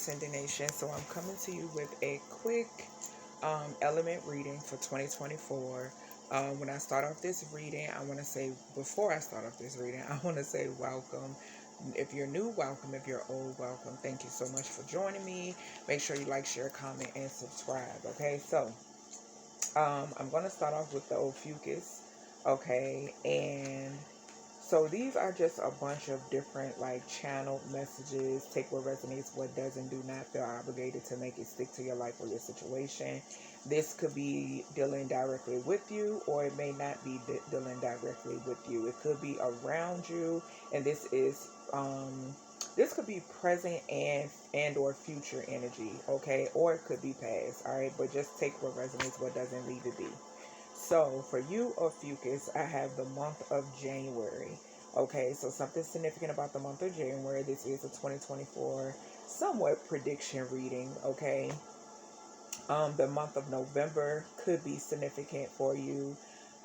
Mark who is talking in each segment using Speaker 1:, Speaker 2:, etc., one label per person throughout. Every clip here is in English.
Speaker 1: Ascending Nation. So I'm coming to you with a quick element reading for 2024. When I start off this reading, I want to say, before I start off this reading, I want to say welcome. If you're new, welcome. If you're old, welcome. Thank you so much for joining me. Make sure you like, share, comment, and subscribe. Okay, so I'm going to start off with the Ophiuchus. Okay, and so these are just a bunch of different channeled messages. Take what resonates, what doesn't. Do not feel obligated to make it stick to your life or your situation. This could be dealing directly with you, or it may not be dealing directly with you. It could be around you, and this could be present and or future energy, okay? Or it could be past, all right? But just take what resonates, what doesn't, leave it be. So for you, Ophiuchus, I have the month of January. Okay, so something significant about the month of January. This is a 2024 somewhat prediction reading, okay? The month of November could be significant for you.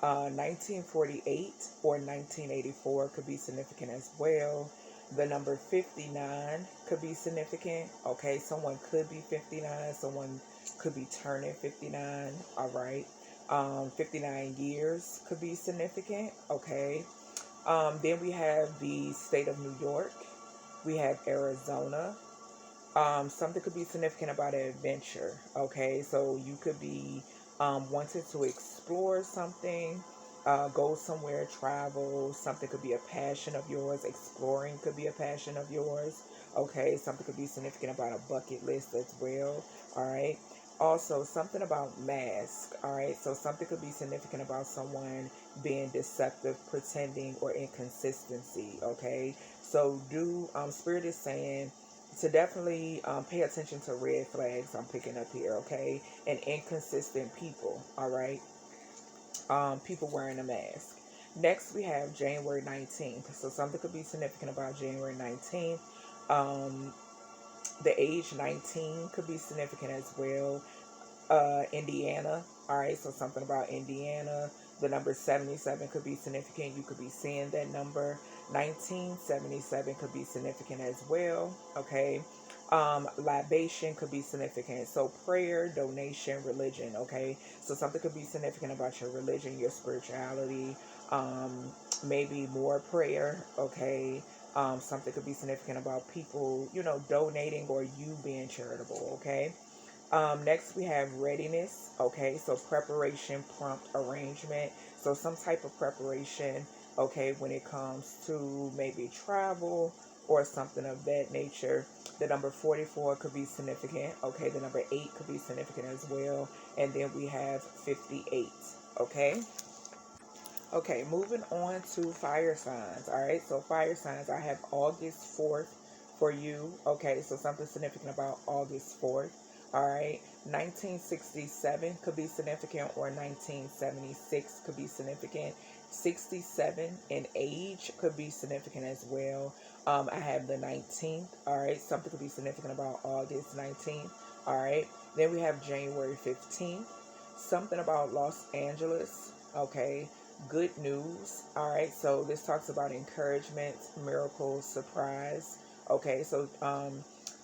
Speaker 1: 1948 or 1984 could be significant as well. The number 59 could be significant. Okay, someone could be 59. Someone could be turning 59. All right. 59 years could be significant. Okay. Then we have the state of New York. We have Arizona. Something could be significant about an adventure. Okay, so you could be wanting to explore something, go somewhere, travel. Something could be a passion of yours. Exploring could be a passion of yours. Okay, something could be significant about a bucket list as well. All right. Also, something about mask. All right, so something could be significant about someone being deceptive, pretending, or inconsistency. Okay, so Spirit is saying to definitely pay attention to red flags I'm picking up here, okay? And inconsistent people, all right? People wearing a mask. Next, we have January 19th. So something could be significant about January 19th. The age 19 could be significant as well. Indiana, all right? So something about Indiana. The number 77 could be significant. You could be seeing that number. 1977 could be significant as well, okay? Libation could be significant. So prayer, donation, religion, okay? So something could be significant about your religion, your spirituality, maybe more prayer, okay? Something could be significant about people, donating or you being charitable, okay? Next we have readiness, okay? So preparation, prompt, arrangement. So some type of preparation, okay, when it comes to maybe travel or something of that nature. The number 44 could be significant, okay? The number 8 could be significant as well. And then we have 58, okay? Okay, moving on to fire signs, all right? So fire signs, I have August 4th for you, okay? So something significant about August 4th, all right? 1967 could be significant, or 1976 could be significant. 67 in age could be significant as well. I have the 19th, all right? Something could be significant about August 19th, all right? Then we have January 15th, something about Los Angeles, okay? Good news, all right? So this talks about encouragement, miracles, surprise, okay? So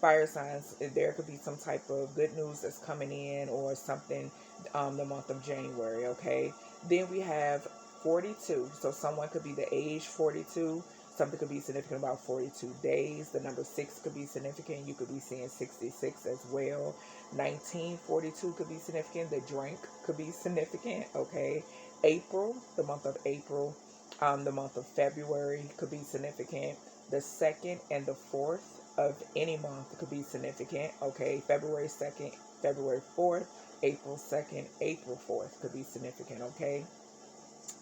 Speaker 1: fire signs, there could be some type of good news that's coming in or something the month of January, okay? Then we have 42. So someone could be the age 42. Something could be significant about 42 days. The number 6 could be significant. You could be seeing 66 as well. 1942 could be significant. The drink could be significant, okay? April, the month of April. The month of February could be significant. The 2nd and the 4th of any month could be significant, okay? February 2nd, February 4th, April 2nd, April 4th could be significant, okay?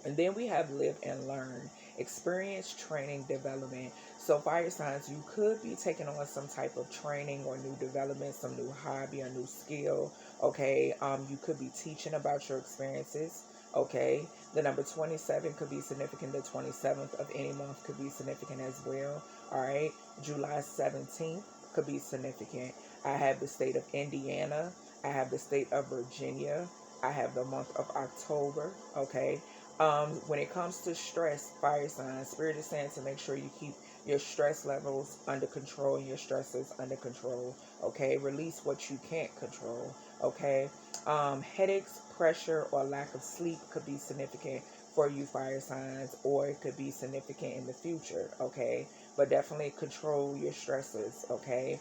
Speaker 1: And then we have live and learn, experience, training, development. So fire signs, you could be taking on some type of training or new development, some new hobby, a new skill, okay? You could be teaching about your experiences, okay? The number 27 could be significant. The 27th of any month could be significant as well, all right? July 17th could be significant. I have the state of Indiana. I have the state of Virginia. I have the month of October, okay? When it comes to stress, fire signs, Spirit is saying to make sure you keep your stress levels under control and your stresses under control. Okay, release what you can't control. Okay, headaches, pressure, or lack of sleep could be significant for you fire signs, or it could be significant in the future. Okay, but definitely control your stresses. Okay,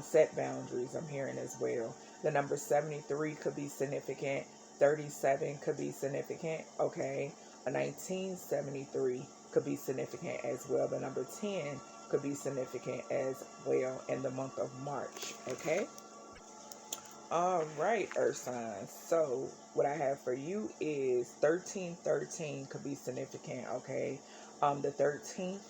Speaker 1: set boundaries, I'm hearing as well. The number 73 could be significant. 37 could be significant. Okay, a 1973 could be significant as well. The number 10 could be significant as well in the month of March. Okay. All right, Earth signs. So what I have for you is 1313 could be significant. Okay. The 13th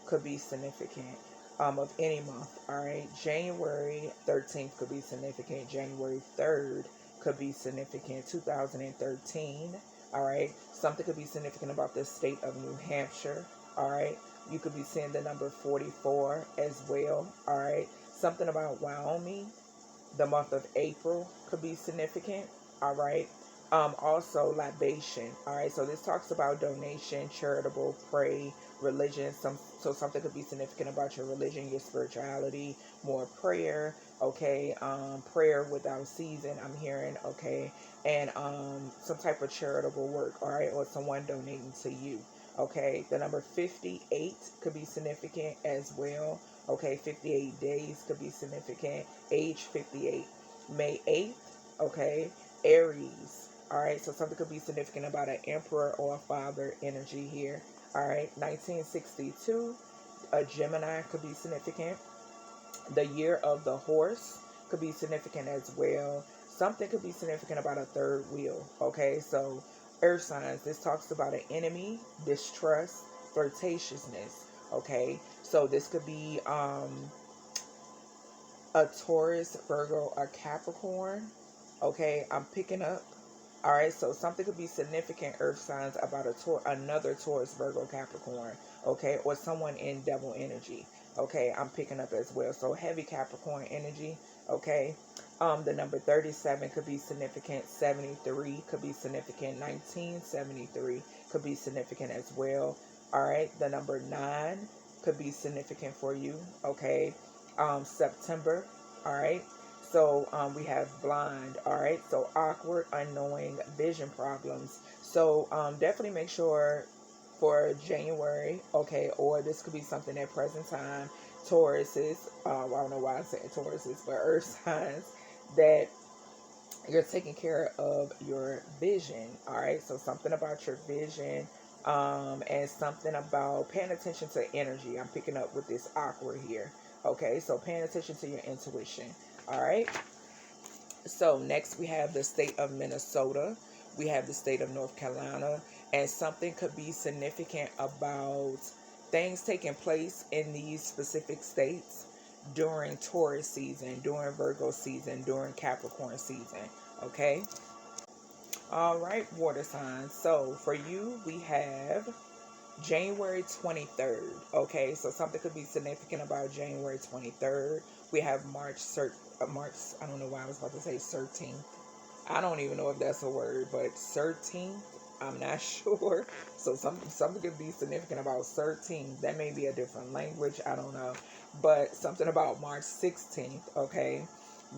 Speaker 1: could be significant of any month. All right. January 13th could be significant. January 3rd could be significant. 2013. All right. Something could be significant about the state of New Hampshire. All right. You could be seeing the number 44 as well. All right. Something about Wyoming. The month of April could be significant. All right. Also libation. All right. So this talks about donation, charitable, pray, religion. So something could be significant about your religion, your spirituality, more prayer. Okay. Prayer without season, I'm hearing. Okay. And some type of charitable work. All right. Or someone donating to you. Okay. The number 58 could be significant as well. Okay, 58 days could be significant. Age 58. May 8th, okay, Aries. All right, so something could be significant about an emperor or a father energy here. All right, 1962, a Gemini could be significant. The year of the horse could be significant as well. Something could be significant about a third wheel. Okay, so earth signs, this talks about an enemy, distrust, flirtatiousness. Okay, so this could be a Taurus, Virgo, or Capricorn. Okay, I'm picking up. All right, so something could be significant earth signs about another Taurus, Virgo, Capricorn. Okay, or someone in devil energy. Okay, I'm picking up as well. So heavy Capricorn energy. Okay, the number 37 could be significant. 73 could be significant. 1973 could be significant as well. All right, the number 9 could be significant for you. Okay, September. All right. So we have blind. All right. So awkward, unknowing, vision problems. So definitely make sure for January. Okay. Or this could be something at present time. Tauruses. I don't know why I said Tauruses, but earth signs that you're taking care of your vision. All right. So something about your vision. And something about paying attention to energy. I'm picking up with this awkward here. Okay, so paying attention to your intuition. All right. So next we have the state of Minnesota. We have the state of North Carolina. And something could be significant about things taking place in these specific states during Taurus season, during Virgo season, during Capricorn season. Okay. All right, water signs. So for you, we have January 23rd. Okay, so something could be significant about January 23rd. We have March, I don't know why I was about to say 13th. I don't even know if that's a word, but 13th, I'm not sure. So something could be significant about 13th. That may be a different language. I don't know. But something about March 16th. Okay,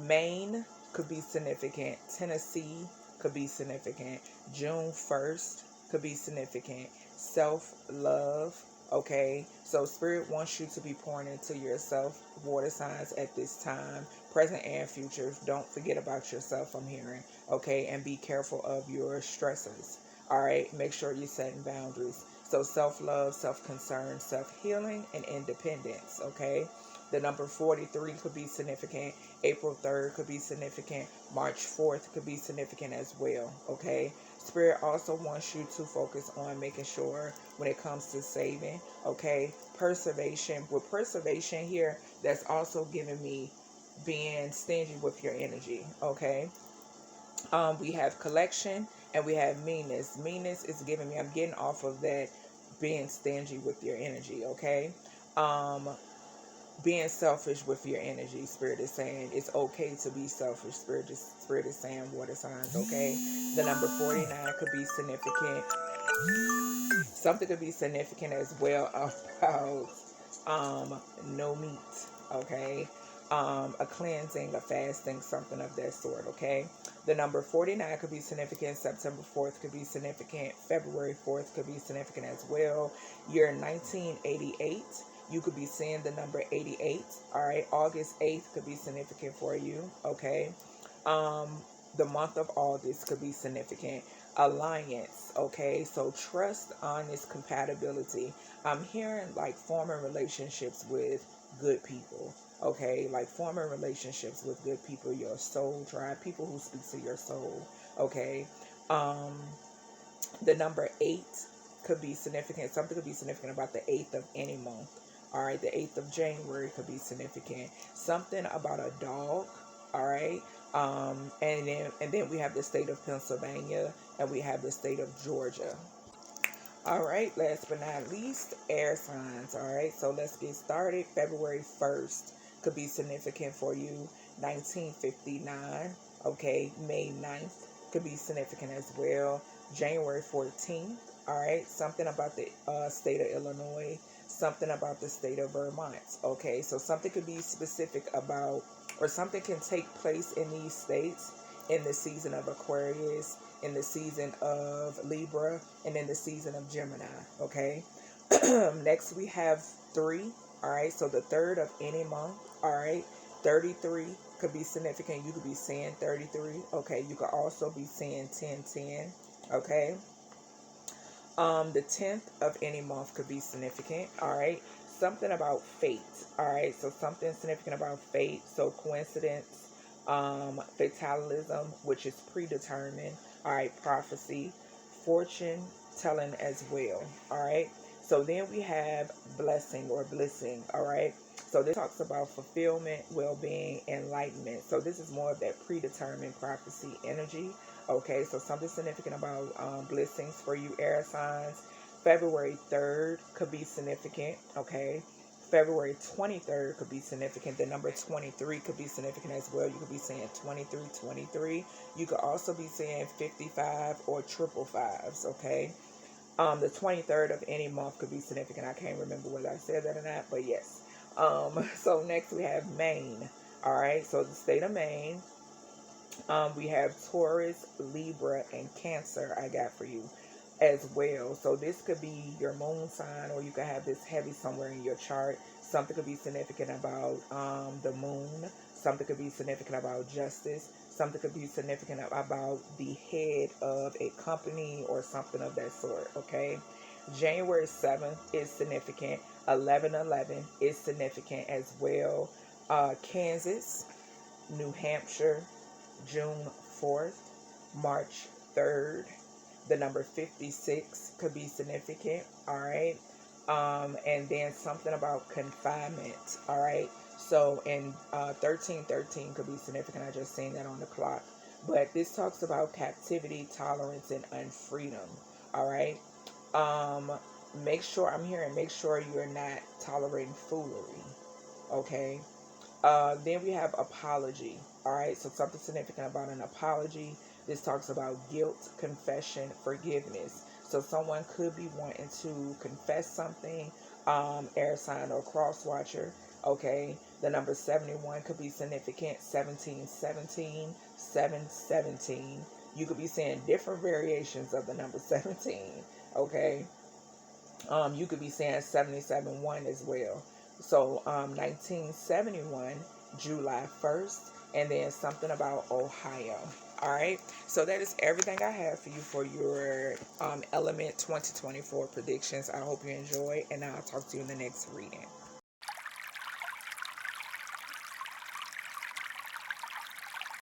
Speaker 1: Maine could be significant. Tennessee could be significant. June 1st could be significant. Self-love. Okay, so spirit wants you to be pouring into yourself, water signs, at this time, present and future. Don't forget about yourself, I'm hearing. Okay, and be careful of your stresses. All right, make sure you're setting boundaries. So self-love, self-concern, self-healing, and independence. Okay, the number 43 could be significant. April 3rd could be significant. March 4th could be significant as well. Okay, Spirit also wants you to focus on making sure when it comes to saving. Okay, preservation. With preservation here, that's also giving me being stingy with your energy. Okay, we have collection and we have meanness. Meanness is giving me, I'm getting off of that being stingy with your energy. Okay, being selfish with your energy. Spirit is saying it's okay to be selfish. Spirit is saying water signs. Okay, the number 49 could be significant. Something could be significant as well about no meat, okay? A cleansing, a fasting, something of that sort, okay? The number 49 could be significant. September 4th could be significant. February 4th could be significant as well. Year 1988, you could be seeing the number 88, all right? August 8th could be significant for you, okay? The month of August could be significant. Alliance, okay? So trust, honest, compatibility. I'm hearing like forming relationships with good people, okay? Like forming relationships with good people, your soul tribe, people who speak to your soul, okay? The number 8 could be significant. Something could be significant about the 8th of any month. All right, the 8th of January could be significant. Something about a dog. All right, and then we have the state of Pennsylvania, and we have the state of Georgia. All right, last but not least, air signs. All right, so let's get started. February 1st could be significant for you. 1959. Okay, May 9th could be significant as well. January 14th. All right, something about the state of Illinois, something about the state of Vermont. Okay, so something could be specific about, or something can take place in these states in the season of Aquarius, in the season of Libra, and in the season of Gemini, okay? Next, we have 3, all right? So the 3rd of any month, all right? 33 could be significant. You could be saying 33, okay? You could also be saying 1010, okay? The 10th of any month could be significant, all right? Something about fate, all right? So something significant about fate, so coincidence, fatalism, which is predetermined, all right, prophecy, fortune telling as well, all right? So then we have blessing or blissing, all right? So this talks about fulfillment, well-being, enlightenment. So this is more of that predetermined prophecy energy, okay? So something significant about blessings for you air signs. February 3rd could be significant, okay? February 23rd could be significant. The number 23 could be significant as well. You could be saying 23, 23. You could also be saying 55 or triple fives, okay? The 23rd of any month could be significant. I can't remember whether I said that or not, but yes. So next we have Maine, all right? So the state of Maine. We have Taurus, Libra, and Cancer I got for you as well. So this could be your moon sign, or you could have this heavy somewhere in your chart. Something could be significant about the moon. Something could be significant about justice. Something could be significant about the head of a company or something of that sort, okay? January 7th is significant. 11/11 is significant as well. Kansas, New Hampshire, June 4th, March 3rd. The number 56 could be significant, all right? And then something about confinement, all right? So, and 1313 could be significant. I just seen that on the clock. But this talks about captivity, tolerance, and unfreedom, all right? Make sure, I'm hearing, make sure you're not tolerating foolery, okay? Then we have apology, all right? So something significant about an apology. This talks about guilt, confession, forgiveness. So someone could be wanting to confess something, air sign or cross watcher, okay? The number 71 could be significant. 1717, 717. You could be saying different variations of the number 17, okay? You could be saying 77-1 as well. So 1971, July 1st, and then something about Ohio. All right. So that is everything I have for you for your Element 2024 predictions. I hope you enjoy, and I'll talk to you in the next reading.